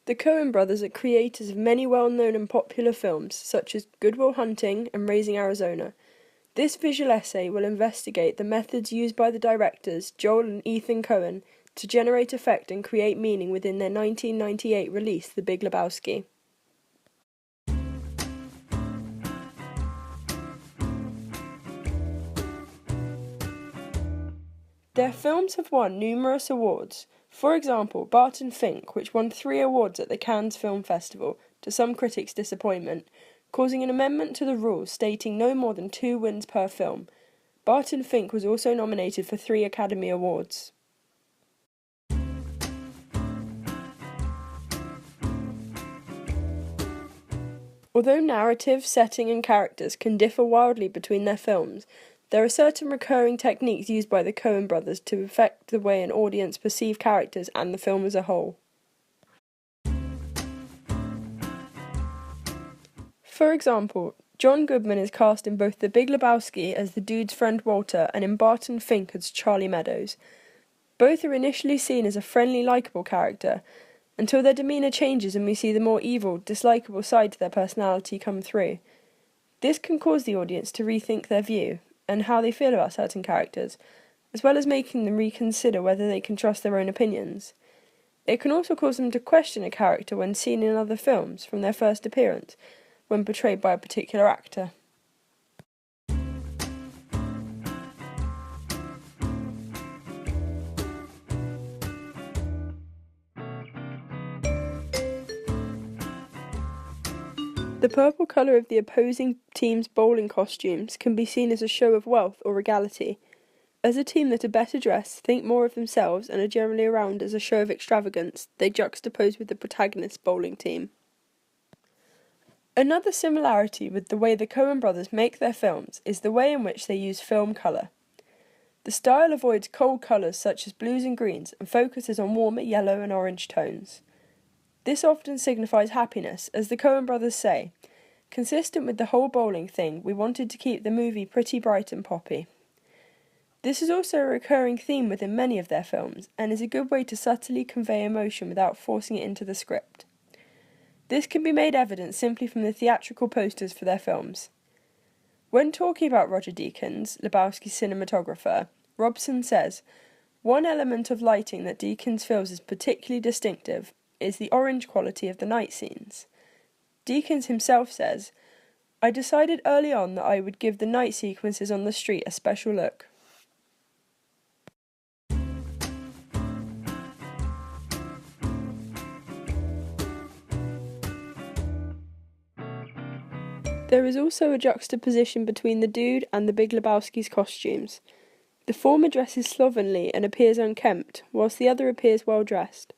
The Coen Brothers are creators of many well-known and popular films, such as Good Will Hunting and Raising Arizona. This visual essay will investigate the methods used by the directors, Joel and Ethan Coen, to generate effect and create meaning within their 1998 release, The Big Lebowski. Their films have won numerous awards. For example, Barton Fink, which won 3 awards at the Cannes Film Festival, to some critics' disappointment, causing an amendment to the rules stating no more than 2 wins per film. Barton Fink was also nominated for 3 Academy Awards. Although narrative, setting and characters can differ wildly between their films, there are certain recurring techniques used by the Coen brothers to affect the way an audience perceive characters and the film as a whole. For example, John Goodman is cast in both The Big Lebowski as the dude's friend Walter and in Barton Fink as Charlie Meadows. Both are initially seen as a friendly, likeable character, until their demeanour changes and we see the more evil, dislikable side to their personality come through. This can cause the audience to rethink their view and how they feel about certain characters, as well as making them reconsider whether they can trust their own opinions. It can also cause them to question a character when seen in other films from their first appearance, when portrayed by a particular actor. The purple colour of the opposing team's bowling costumes can be seen as a show of wealth or regality. As a team that are better dressed, think more of themselves, and are generally around as a show of extravagance, they juxtapose with the protagonist's bowling team. Another similarity with the way the Coen brothers make their films is the way in which they use film colour. The style avoids cold colours such as blues and greens and focuses on warmer yellow and orange tones. This often signifies happiness, as the Coen brothers say. Consistent with the whole bowling thing, we wanted to keep the movie pretty bright and poppy. This is also a recurring theme within many of their films, and is a good way to subtly convey emotion without forcing it into the script. This can be made evident simply from the theatrical posters for their films. When talking about Roger Deakins, Lubarsky's cinematographer, Robson says, "One element of lighting that Deakins feels is particularly distinctive is the orange quality of the night scenes." Deakins himself says, "I decided early on that I would give the night sequences on the street a special look." There is also a juxtaposition between the dude and the Big Lebowski's costumes. The former dresses slovenly and appears unkempt, whilst the other appears well dressed.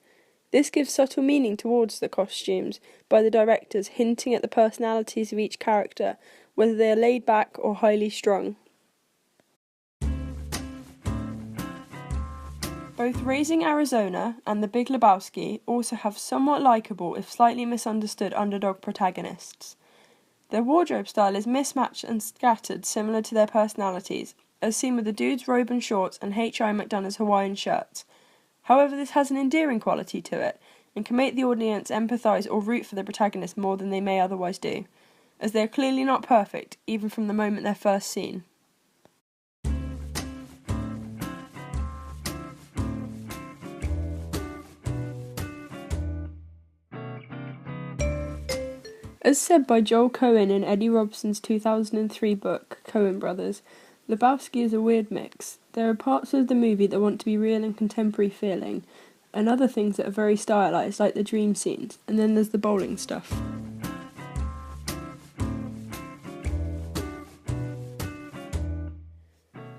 This gives subtle meaning towards the costumes by the directors, hinting at the personalities of each character, whether they are laid back or highly strung. Both Raising Arizona and The Big Lebowski also have somewhat likeable, if slightly misunderstood, underdog protagonists. Their wardrobe style is mismatched and scattered, similar to their personalities, as seen with the dude's robe and shorts and H.I. McDonough's Hawaiian shirts. However, this has an endearing quality to it, and can make the audience empathise or root for the protagonist more than they may otherwise do, as they are clearly not perfect, even from the moment they're first seen. As said by Joel Coen in Eddie Robson's 2003 book, Coen Brothers, Lebowski is a weird mix. There are parts of the movie that want to be real and contemporary feeling, and other things that are very stylised, like the dream scenes, and then there's the bowling stuff.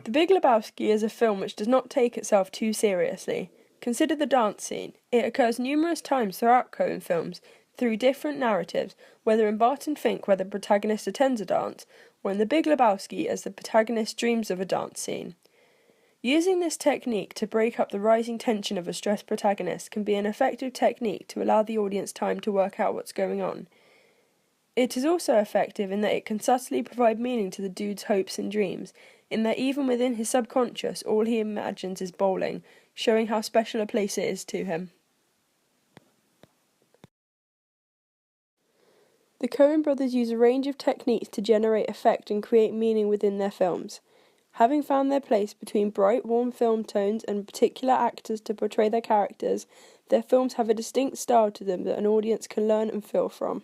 The Big Lebowski is a film which does not take itself too seriously. Consider the dance scene. It occurs numerous times throughout Coen films, through different narratives, whether in Barton Fink where the protagonist attends a dance, or in The Big Lebowski as the protagonist dreams of a dance scene. Using this technique to break up the rising tension of a stressed protagonist can be an effective technique to allow the audience time to work out what's going on. It is also effective in that it can subtly provide meaning to the dude's hopes and dreams, in that even within his subconscious all he imagines is bowling, showing how special a place it is to him. The Coen Brothers use a range of techniques to generate effect and create meaning within their films. Having found their place between bright, warm film tones and particular actors to portray their characters, their films have a distinct style to them that an audience can learn and feel from.